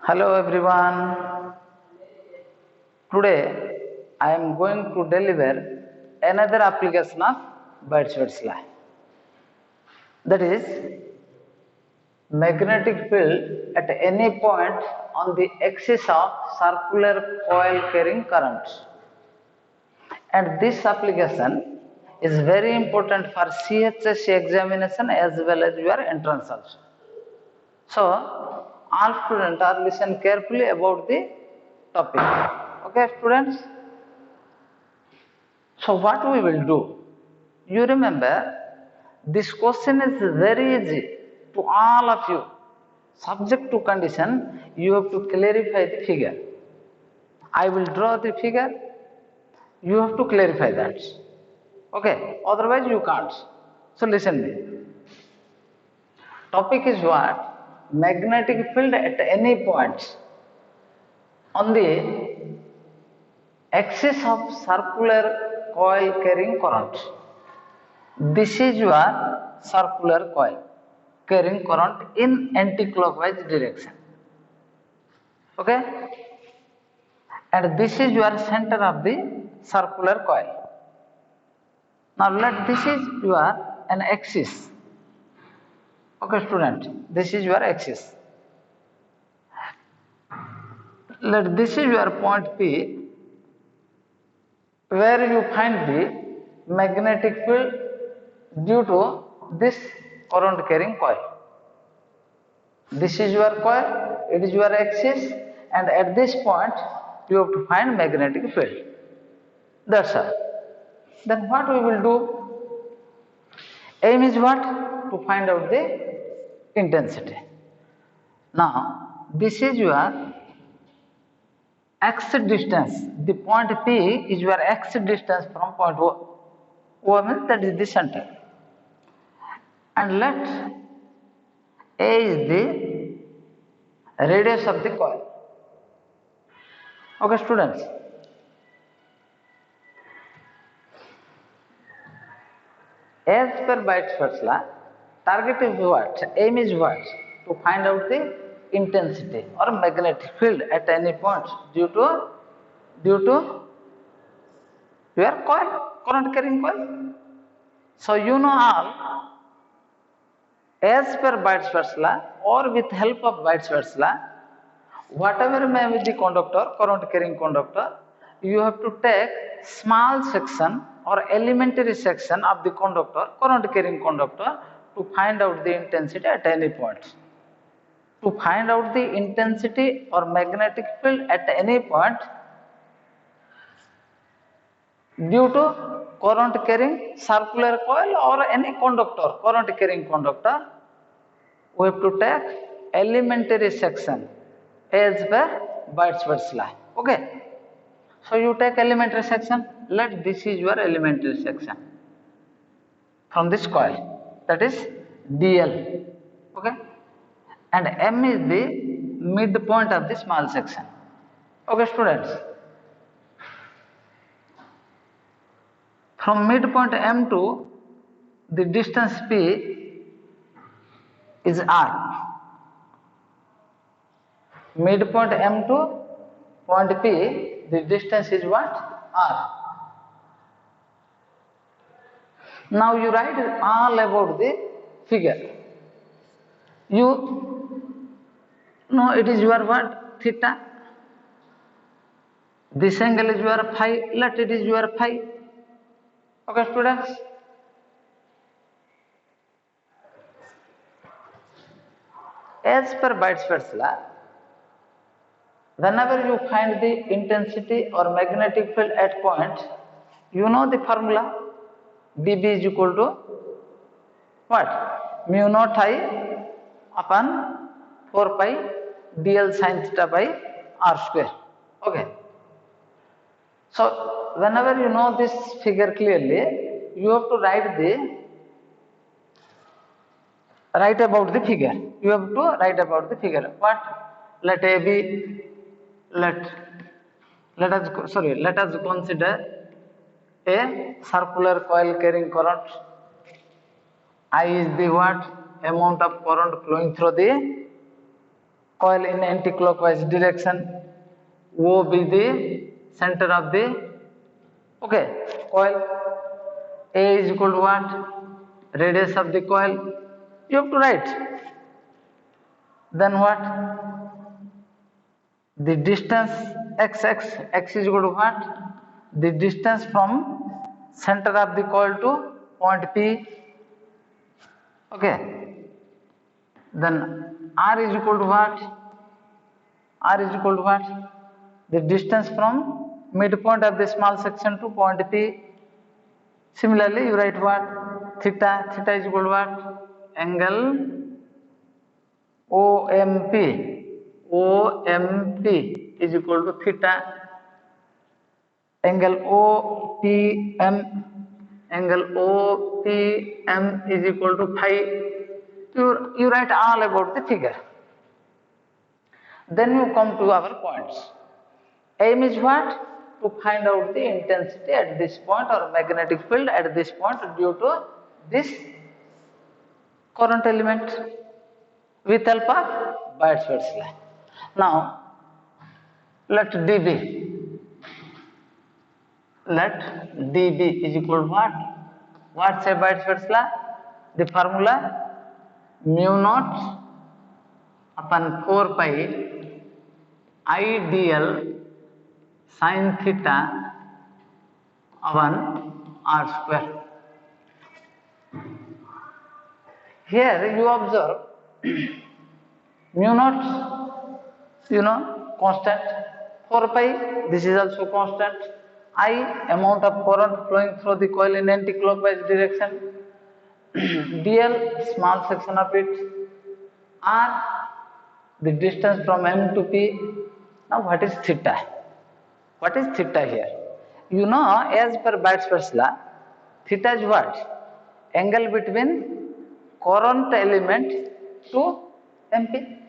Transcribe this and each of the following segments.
Hello everyone. Today I am going to deliver another application of Bird's law. That is magnetic field at any point on the axis of circular coil carrying current. And this application is very important for CHSC examination as well as your entrance also. So all students are listen carefully about the topic. Okay, students. So what we will do? You remember this question is very easy to all of you. Subject to condition, you have to clarify the figure. I will draw the figure. You have to clarify that. Okay, otherwise you can't. So listen me. Topic is what? Magnetic field at any point on the axis of circular coil carrying current. This is your circular coil carrying current in anti-clockwise direction. Okay? And this is your center of the circular coil. Now let this is your an axis. Okay, student, this is your axis. Let this is your point P, where you find the magnetic field due to this current carrying coil. This is your coil, it is your axis, and at this point you have to find magnetic field. That's all. Then what we will do? Aim is what? To find out the intensity. Now, this is your exit distance. The point P is your exit distance from point O. O means that is the center. And let A is the radius of the coil. Okay, students. As per Bird's law, target is what? Aim is what? To find out the intensity or magnetic field at any point due to your coil, current carrying coil. So you know all, as per Bird's law or with help of Bird's law, whatever may be the conductor, current carrying conductor, you have to take small section or elementary section of the conductor, current carrying conductor, to find out the intensity at any point. To find out the intensity or magnetic field at any point due to current carrying circular coil or any conductor, current carrying conductor, we have to take elementary section as per Bird's law. Okay. So you take elementary section. Let this is your elementary section from this coil. That is DL. Okay. And M is the midpoint of the small section. Okay, students. From midpoint M to the distance P is R. Midpoint M to point P, the distance is what? R. Now you write all about the figure. You know it is your what? Theta. This angle is your phi. Let it is your phi. Okay, students. As per Bird's law, whenever you find the intensity or magnetic field at point, you know the formula. dB is equal to what? Mu naught I upon 4 pi dl sin theta by r square. Okay. So whenever you know this figure clearly, you have to write about the figure. You have to write about the figure. What? Let A be. Let us consider a circular coil carrying current. I is the what? Amount of current flowing through the coil in anti-clockwise direction. O be the center of the coil. A is equal to what? Radius of the coil. You have to write. Then what? The distance x is equal to what? The distance from center of the coil to point P. Then R is equal to what? R is equal to what? The distance from midpoint of the small section to point P. Similarly, you write what? Theta. Theta is equal to what? Angle OMP. OMP is equal to theta. Angle OPM. Angle OPM is equal to phi. You write all about the figure. Then you come to our points. Aim is what? To find out the intensity at this point or magnetic field at this point due to this current element with help of Biot-Savart's law. Now, let D be. Let D be is equal to what? What say Biot-Savart's law? The formula mu naught upon 4 pi ideal sin theta upon r square. Here you observe mu naught, constant. 4 pi, this is also constant. I, amount of current flowing through the coil in anti-clockwise direction. dl, small section of it. R, the distance from M to P. Now what is theta? What is theta here? As per Biot-Savart's law, theta is what? Angle between current element to MP.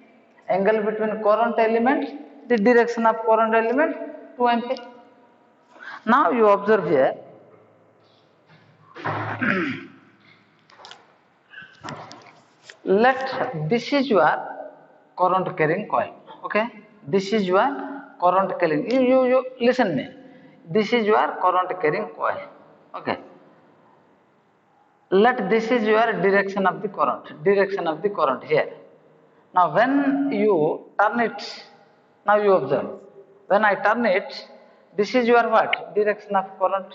Angle between current element, the direction of current element to MP. Now you observe here, this is your current carrying coil. This is your current carrying. You listen me. This is your current carrying coil. This is your direction of the current here. Now when you turn it, now you observe. When I turn it, this is your what? Direction of current.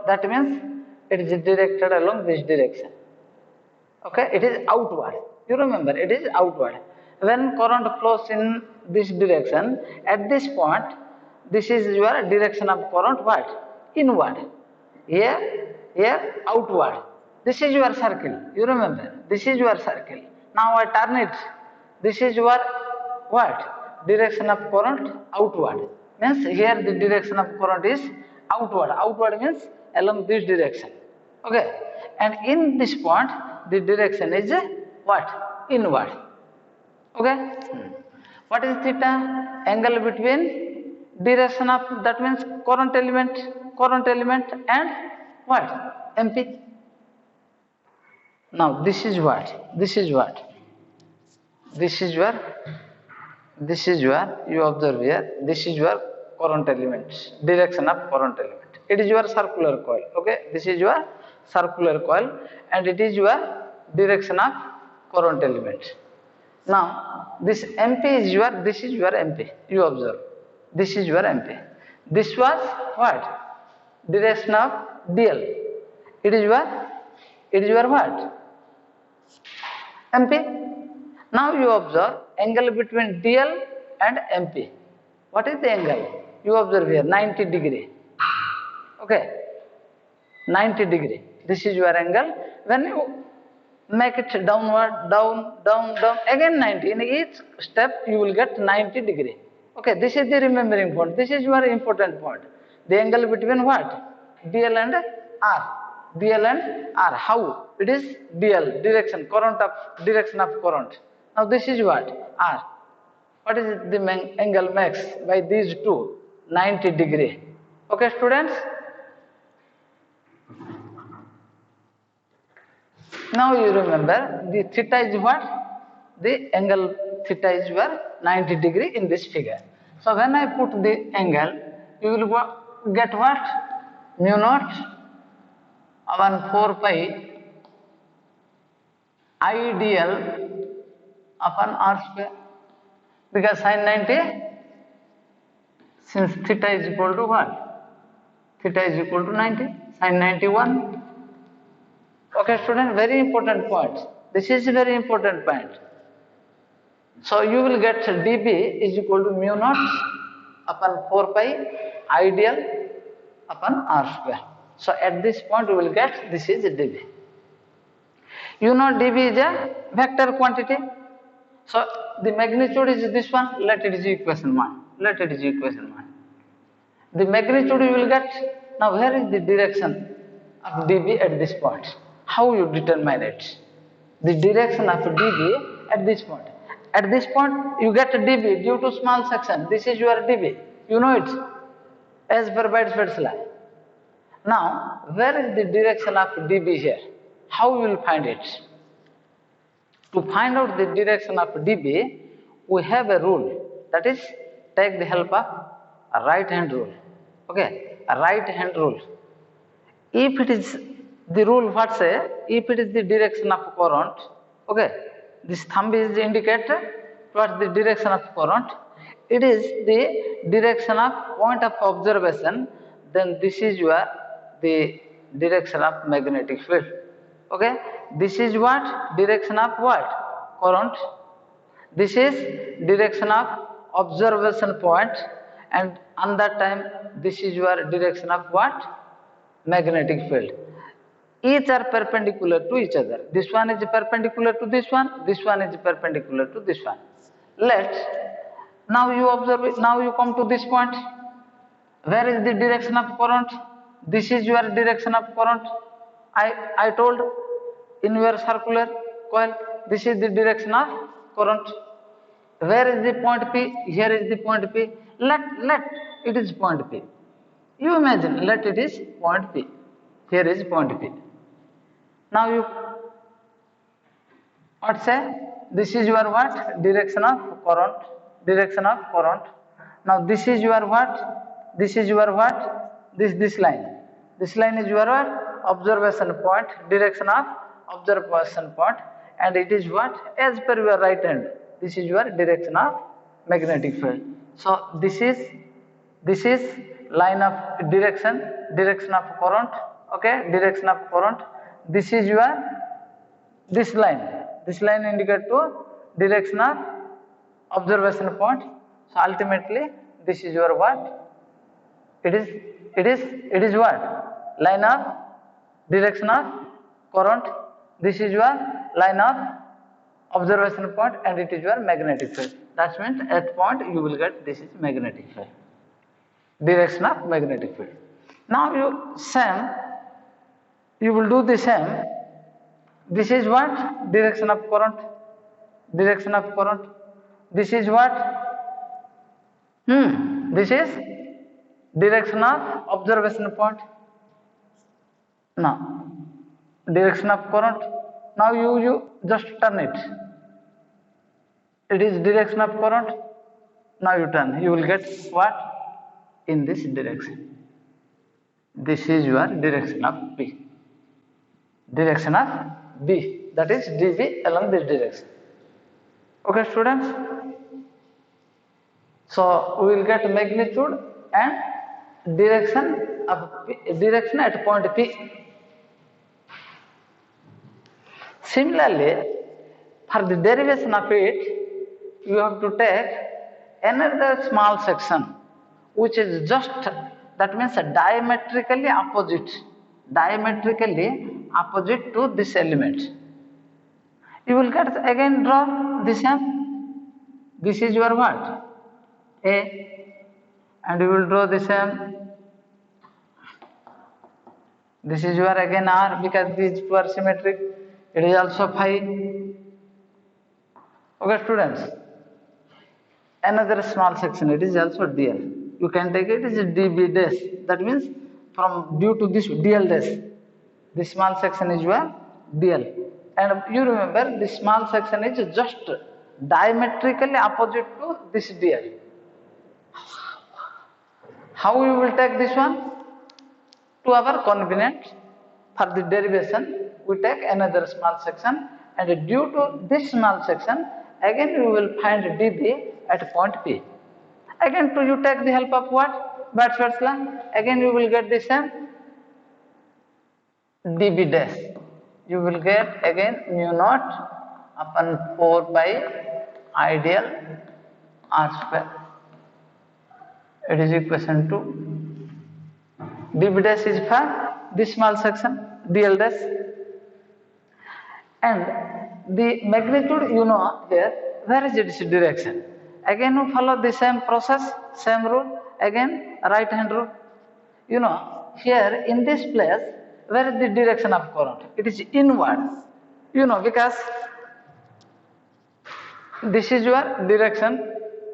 That means it is directed along this direction. It is outward. You remember, it is outward. When current flows in this direction, at this point, this is your direction of current what? Inward. Here, outward. This is your circle. You remember, this is your circle. Now I turn it. This is your what? Direction of current outward. Means here the direction of current is outward. Outward means along this direction. And in this point, the direction is what? Inward. What is theta? Angle between direction of, that means current element and what? MP. Now this is what? This is your, you observe here, this is your current element, direction of current element. It is your circular coil. This is your circular coil and it is your direction of current element. Now this MP is this is your MP. You observe, this is your MP. This was what? Direction of DL. It is your what? MP. Now you observe angle between DL and MP. What is the angle? You observe here 90 degree. 90 degree. This is your angle. When you make it downward, down, again 90. In each step you will get 90 degree. This is the remembering point. This is your important point. The angle between what? DL and R. DL and R. How? It is DL, direction of current. Now this is what? R. What is the angle max by these two? 90 degree. Students? Now you remember the theta is what? the angle theta is your 90 degree in this figure. So when I put the angle, you will get what? Mu naught upon 4 pi ideal upon r square, because sin 90, since theta is equal to what? Theta is equal to 90, sin 91. Okay student, very important point. This is a very important point. So you will get dB is equal to mu naught upon 4 pi ideal upon r square. So at this point you will get this is dB. You know dB is a vector quantity. So the magnitude is this one, let it is equation 1. Let it is equation 1. The magnitude you will get. Now where is the direction of dB at this point? How you determine it? The direction of dB at this point. At this point you get dB due to small section. This is your dB. You know it as per Bradford's law. Now where is the direction of dB here? How you will find it? To find out the direction of dB, we have a rule, that is, take the help of a right hand rule. Okay, a right hand rule. If it is the rule, what say? If it is the direction of current, okay, this thumb is the indicator towards the direction of current. It is the direction of point of observation. Then this is your the direction of magnetic field. Okay, this is what? Direction of what? Current. This is direction of observation point, and on that time this is your direction of what? Magnetic field. Each are perpendicular to each other. This one is perpendicular to this one is perpendicular to this one. Now you observe it, now you come to this point. Where is the direction of current? This is your direction of current. I told in your circular coil, this is the direction of current. Where is the point P? Here is the point P. Let it is point P. You imagine, let it is point P. Here is point P. Now you what say? This is your what? Direction of current. Direction of current. Now this is your what? This is your what? This line. This line is your what? Observation point. Direction of observation point. And it is what? As per your right hand. This is your direction of magnetic field. So this is line of direction of current. Okay, direction of current. This is your this line indicate to direction of observation point. So ultimately this is your what? It is what? Line of direction of current. This is your line of observation point, and it is your magnetic field. That means at point you will get this is magnetic field. Direction of magnetic field. Now you will do the same. This is what? Direction of current. Direction of current. This is what? This is direction of observation point. Now, direction of current. Now you just turn it. It is direction of current. Now you turn. You will get what? In this direction. This is your direction of P. Direction of B. That is dB along this direction. Okay, students. So we will get magnitude and direction of P, direction at point P. Similarly, for the derivation of it, you have to take another small section, which is just, that means diametrically opposite to this element. You will get again draw the same. This is your what? A, and you will draw the same. This is your again R, because these two are symmetric. It is also phi. Okay, students. Another small section, it is also dl. You can take it as a db dash. That means from due to this dl dash. This small section is your dl. And you remember this small section is just diametrically opposite to this dl. How you will take this one? To our convenience, for the derivation, we take another small section, and due to this small section, again we will find dB at point P. Again, you take the help of what? Birdsworth law. Again, you will get the same dB dash. You will get again mu naught upon 4 by ideal r square. It is equation to dB dash is for this small section dl dash, and the magnitude you know here where is its direction. Again you follow the same process, same rule, again right hand rule. You know here in this place where is the direction of current? It is inward. You know because this is your direction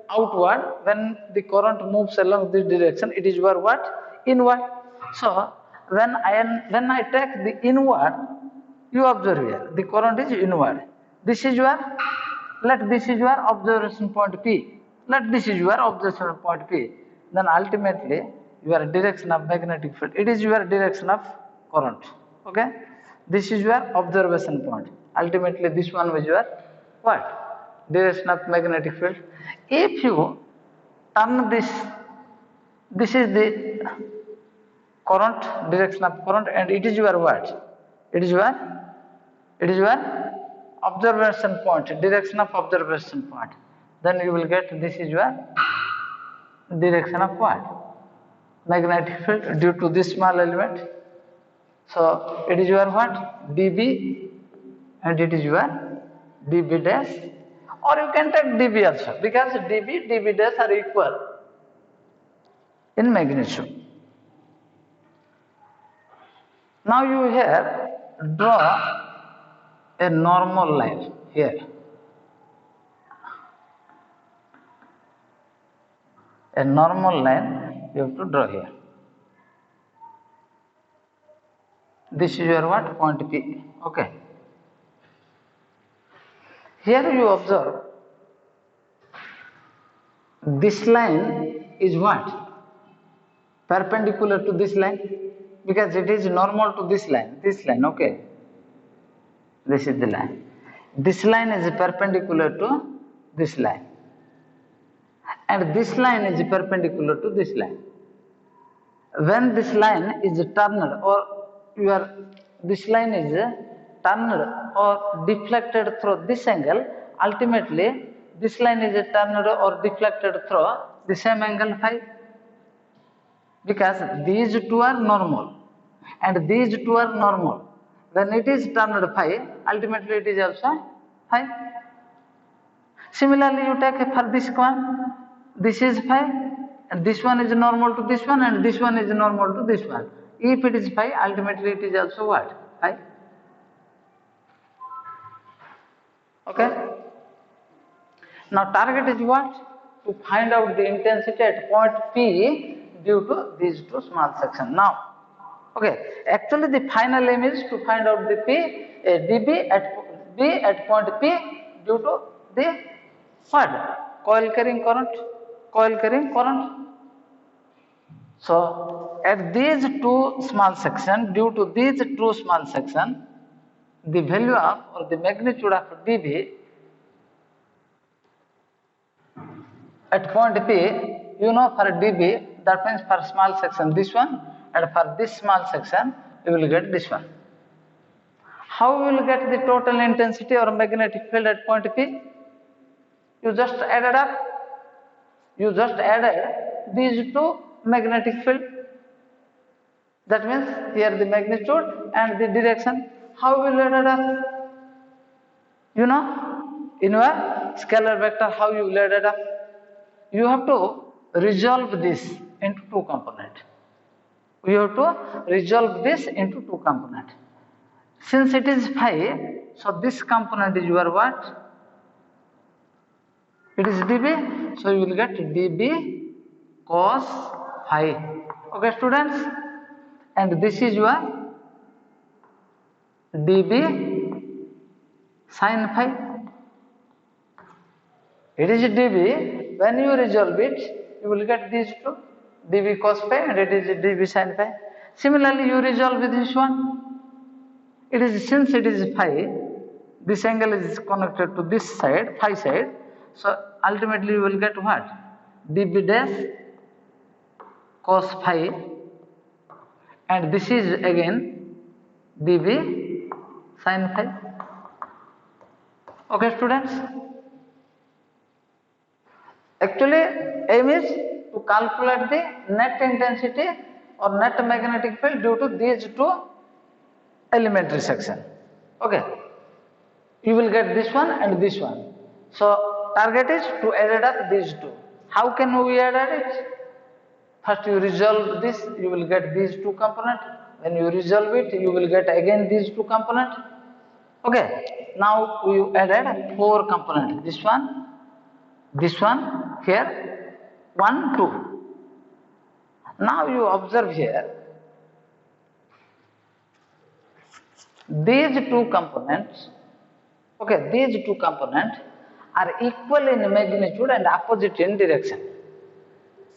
outward. When the current moves along this direction, it is your what? Inward. So when I take the inward, you observe here the current is inward. This is your observation point P. Let this is your observation point P. Then ultimately your direction of magnetic field. It is your direction of current. Okay. This is your observation point. Ultimately this one was your what? Direction of magnetic field. If you turn this is the current, direction of current, and it is your what? It is your observation point, direction of observation point. Then you will get this is your direction of what? Magnetic field due to this small element. So it is your what? dB, and it is your dB dash. Or you can take dB also, because dB dash are equal in magnitude. Now you here draw a normal line here. A normal line you have to draw here. This is your what? Point P. Okay. Here you observe this line is what? Perpendicular to this line, because it is normal to this line, okay. This is the line. This line is perpendicular to this line, and this line is perpendicular to this line. When this line is turned, or this line is turned or deflected through this angle, ultimately this line is turned or deflected through the same angle phi, because these two are normal and these two are normal. When it is turned phi, ultimately it is also phi. Similarly, you take for this one, this is phi, and this one is normal to this one, and this one is normal to this one. If it is phi, ultimately it is also what? Phi. Okay. Now target is what? To find out the intensity at point P due to these two small sections. Now, okay, actually the final aim is to find out the dB at point P due to the what? Coil carrying current. So at these two small sections, due to these two small sections, the value of or the magnitude of dB at point P, you know, for dB, that means for small section this one, and for this small section you will get this one. How you will get the total intensity or magnetic field at point P? You just added up. You just added these two magnetic field. That means here the magnitude and the direction. How will you add it up? You know, in your scalar vector, how you will add it up? You have to resolve this into two components. You have to resolve this into two components. Since it is phi, so this component is your what? It is dB, so you will get dB cos phi. Okay, students? And this is your dB sin phi. It is dB. When you resolve it, you will get these two, dB cos phi and it is dB sin phi. Similarly, you resolve this one. It is, since it is phi, this angle is connected to this side, phi side. So ultimately you will get what? dB dash cos phi, and this is again dB sin phi. Okay, students? Actually, aim is to calculate the net intensity or net magnetic field due to these two elementary section. Okay, you will get this one and this one. So target is to add up these two. How can we add it? First you resolve this, you will get these two components. When you resolve it, you will get again these two components. Okay, now you added 4 components. This one, here, 1, 2. Now you observe here, these two components, okay, these two components are equal in magnitude and opposite in direction.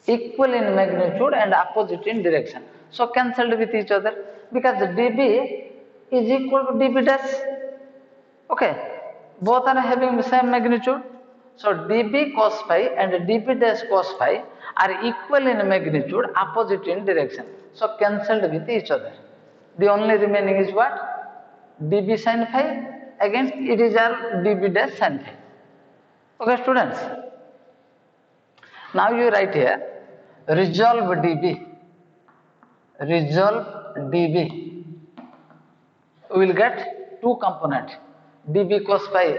Equal in magnitude and opposite in direction. So cancelled with each other because dB is equal to dB dash. Okay, both are having the same magnitude. So dB cos phi and dB dash cos phi are equal in magnitude, opposite in direction. So cancelled with each other. The only remaining is what? dB sin phi. Again, it is our dB dash sin phi. Okay, students. Now you write here, resolve dB. Resolve dB. We will get two components, dB cos phi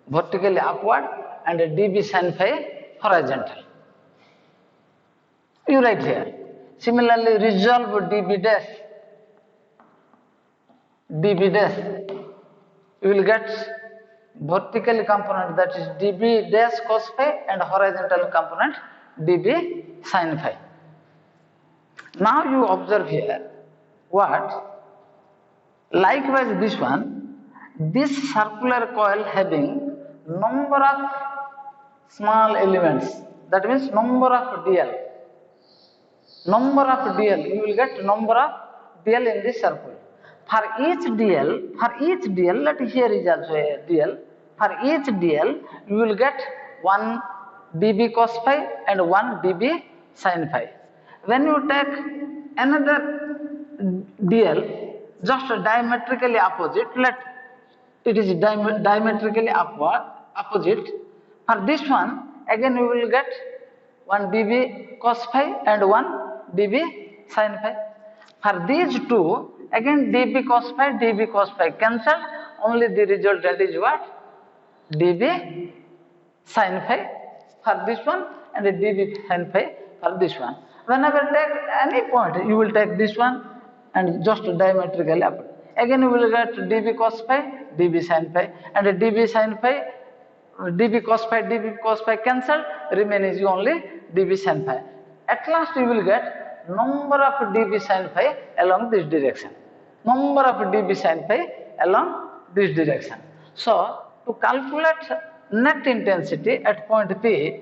vertically upward and dB sin phi horizontal. You write here. Similarly, resolve dB dash. dB dash. You will get vertical component, that is dB dash cos phi, and horizontal component dB sin phi. Now you observe here what? Likewise this one, this circular coil having number of small elements, that means number of dl. Number of dl, you will get number of dl in this circle. For each dl, let here is also a dl. For each dl, you will get 1 dB cos phi and 1 dB sin phi. When you take another dl, just diametrically opposite, let it is diametrically opposite. For this one, again you will get 1 dB cos phi and 1 dB sin phi. For these two, again dB cos phi cancelled, only the resultant is what? dB sin phi for this one and dB sin phi for this one. Whenever take any point, you will take this one and just diametrically up. Again you will get dB cos phi, dB sin phi, and dB sin phi, dB cos phi cancelled, remains only dB sin phi. At last you will get number of dB sin phi along this direction. Number of dB sin phi along this direction. So to calculate net intensity at point P,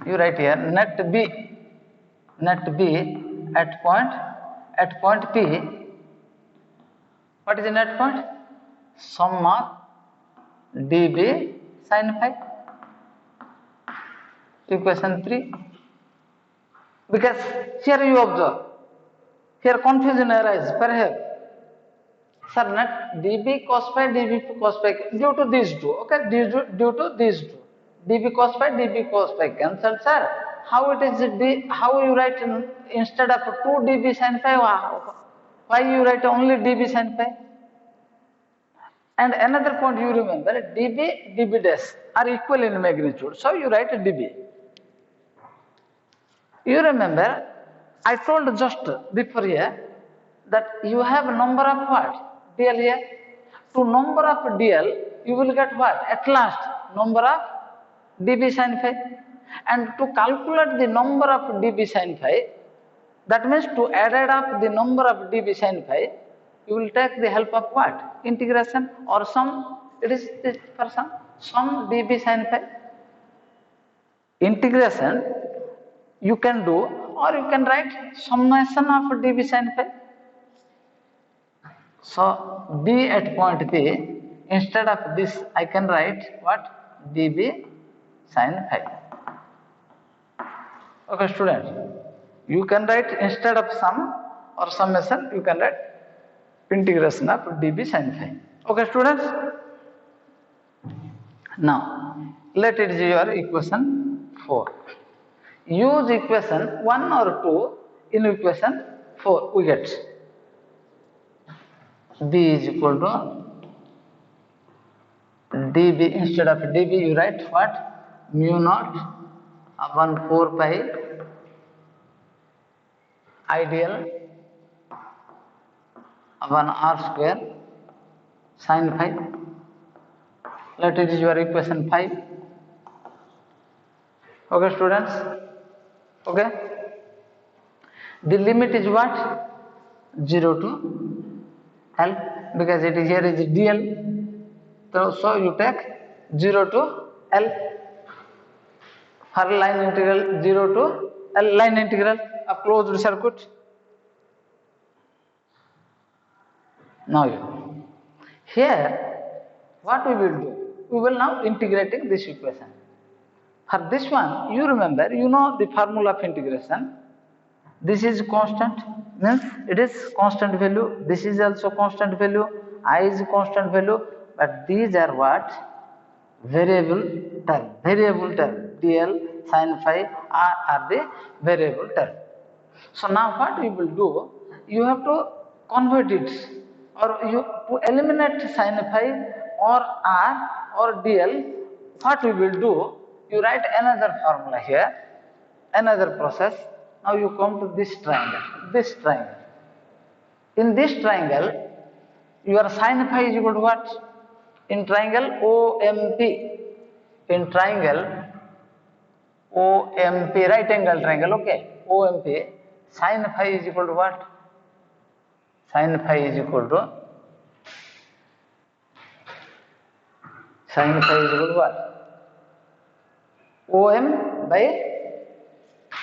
you write here net B at point P. What is the net point? Sum of dB sin phi. Equation 3. Because here you observe, here confusion arises perhaps. Sir, net dB cos phi due to these two. Okay, due to these two. dB cos phi cancelled, sir. How it is how you write instead of 2 dB sin phi? Why you write only dB sin phi? And another point you remember, dB dash are equal in magnitude. So you write dB. You remember, I told just before here that you have number of what? dl here. To number of dl, you will get what? At last, number of dB sin phi. And to calculate the number of dB sin phi, that means to add up the number of dB sin phi, you will take the help of what? Integration or sum. It is for sum. some dB sin phi. Integration you can do, or you can write summation of dB sin phi. So B at point P, instead of this I can write what? dB sin phi. Okay students, you can write instead of sum or summation, you can write integration of dB sin phi. Okay students, now let it is your equation 4. Use equation 1 or 2 in equation 4. We get B is equal to dB. Instead of dB you write what? Mu naught upon 4 pi ideal upon r square sin phi. Let it is your equation 5. Okay students, okay, the limit is what? 0 to L, because it is here is dl, so you take 0 to L for line integral 0 to L, line integral of closed circuit. Now here what we will do? We will now integrating this equation. For this one, you remember, you know the formula of integration. This is constant, means it is constant value. This is also constant value. I is constant value, but these are what? Variable term. Variable term. dl sin phi are the variable term. So now what you will do? You have to convert it, or you to eliminate sin phi or r or dl. What we will do? You write another formula here, another process. Now you come to this triangle. This triangle. In this triangle, your sin phi is equal to what? In triangle OMP. In triangle OMP, right angle triangle, okay. OMP, sin phi is equal to what? Sin phi is equal to what? OM by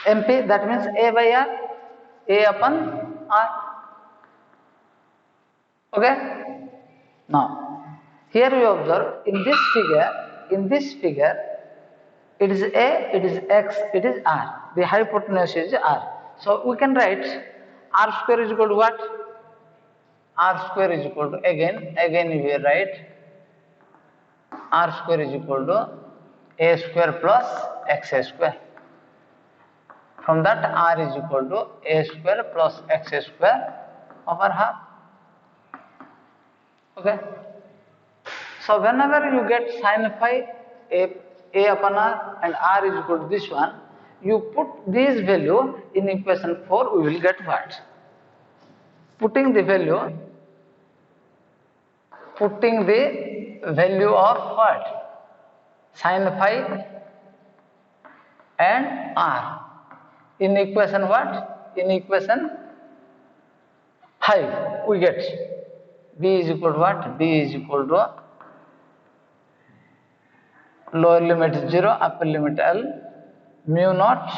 MP, that means A by R, A upon R. Okay. Now here you observe in this figure, it is A, it is X, it is R. The hypotenuse is R. So we can write R square is equal to what? R square is equal to, again we write R square is equal to A square plus X square. From that, R is equal to A square plus X square over half. Okay. So whenever you get sin phi A upon R and R is equal to this one, you put this value in equation 4, we will get what? Putting the value of what? Sin phi and R in equation what? In equation 5, we get B is equal to what? B is equal to lower limit 0, upper limit L, mu naught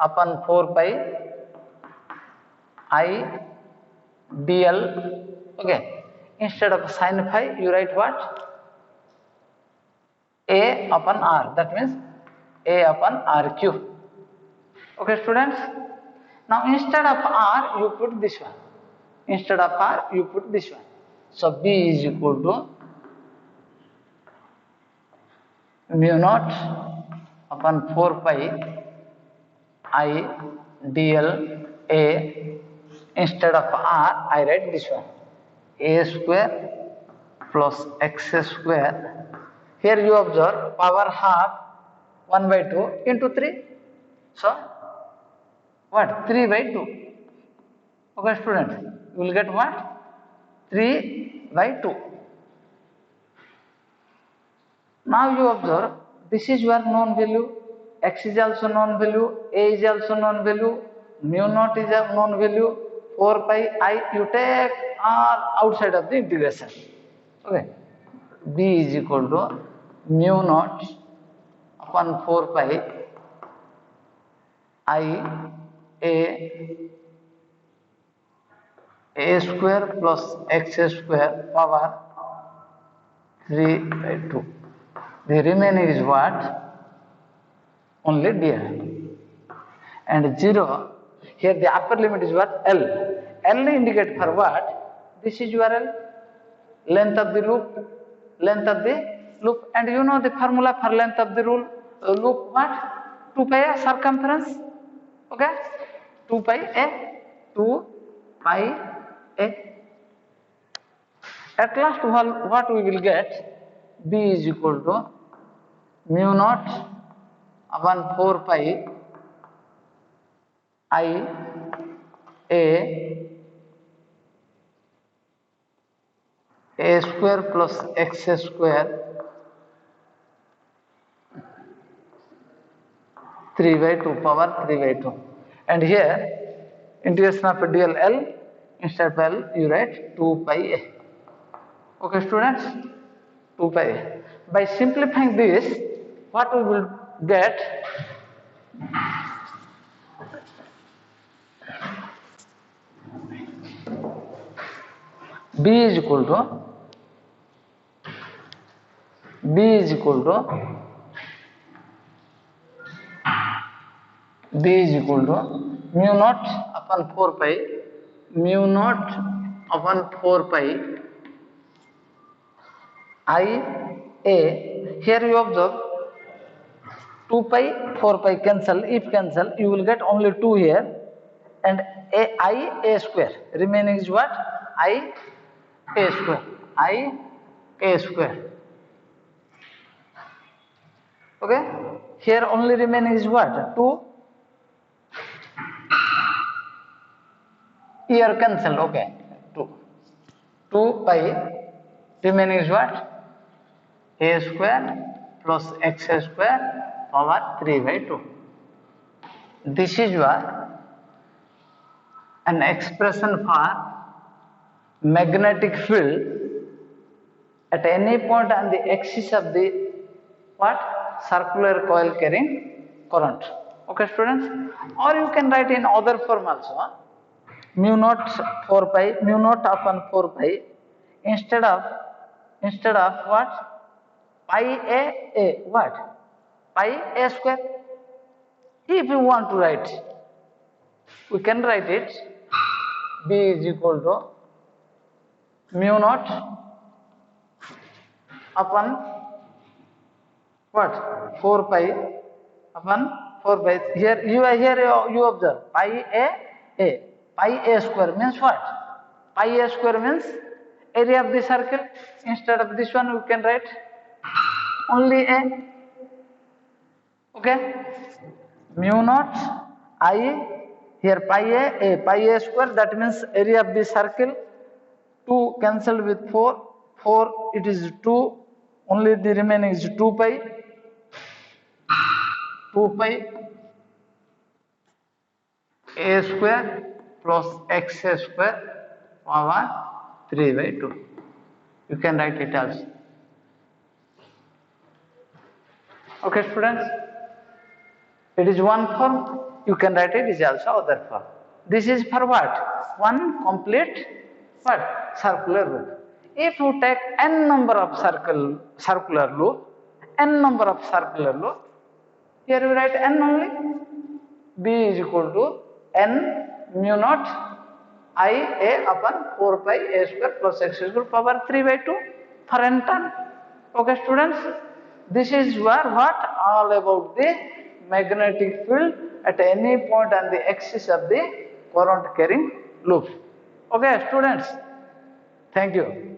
upon 4 pi I dl. Okay. Instead of sin phi, you write what? A upon R. That means A upon R cube. Okay, students. Now instead of R, you put this one. Instead of R, you put this one. So B is equal to mu naught upon 4 pi I dl A. Instead of R, I write this one. A square plus X square. Here you observe power half 1 by 2 into 3. So what? 3 by 2. Okay, students, you will get what? 3 by 2. Now you observe, this is your known value, X is also known value, A is also known value, mu naught is a known value, 4 pi I, you take R outside of the integration. Okay. B is equal to mu naught upon 4 pi I a square plus x square power 3 by 2. The remaining is what? Only dr. And 0, here the upper limit is what? L. L indicate for what? This is your L. Length of the loop. Length of the loop. And you know the formula for length of the loop what? 2 pi a circumference. Okay? 2 pi a. 2 pi a. At last what we will get? B is equal to mu naught upon 4 pi I a square plus x square 3 by 2 power 3 by 2. And here integration of dl L, instead of L you write 2 pi a. Okay students, 2 pi a. By simplifying this, what we will get? B is equal to mu naught upon 4 pi I a. Here you observe 2 pi 4 pi cancel. If cancel, you will get only 2 here, and a square remaining is what? I a square. Okay, here only remaining is what? 2. Here cancel. Okay, 2 pi remaining is what? A square plus x square power 3 by 2. This is what an expression for magnetic field at any point on the axis of the what? Circular coil carrying current. Okay students, or you can write in other form also. Mu naught upon 4 pi instead of what? Pi a what? Pi a square. If you want to write, we can write it. B is equal to mu naught upon what? 4 pi upon 4 pi. Here you observe pi a square means what? Pi a square means area of the circle. Instead of this one, we can write only a. Okay, mu naught I, here pi a square, that means area of the circle. 2 cancelled with 4 it is 2, only the remaining is 2 pi a square plus x square power 3 by 2. You can write it also. Okay students, it is one form. You can write it is also other form. This is for what? One complete what? Circular loop. If you take n number of circular loop, here you write n only. B is equal to n mu naught I a upon 4 pi a square plus x square power 3 by 2 for n turn. Okay students, this is what all about the magnetic field at any point on the axis of the current carrying loop. Okay students, thank you.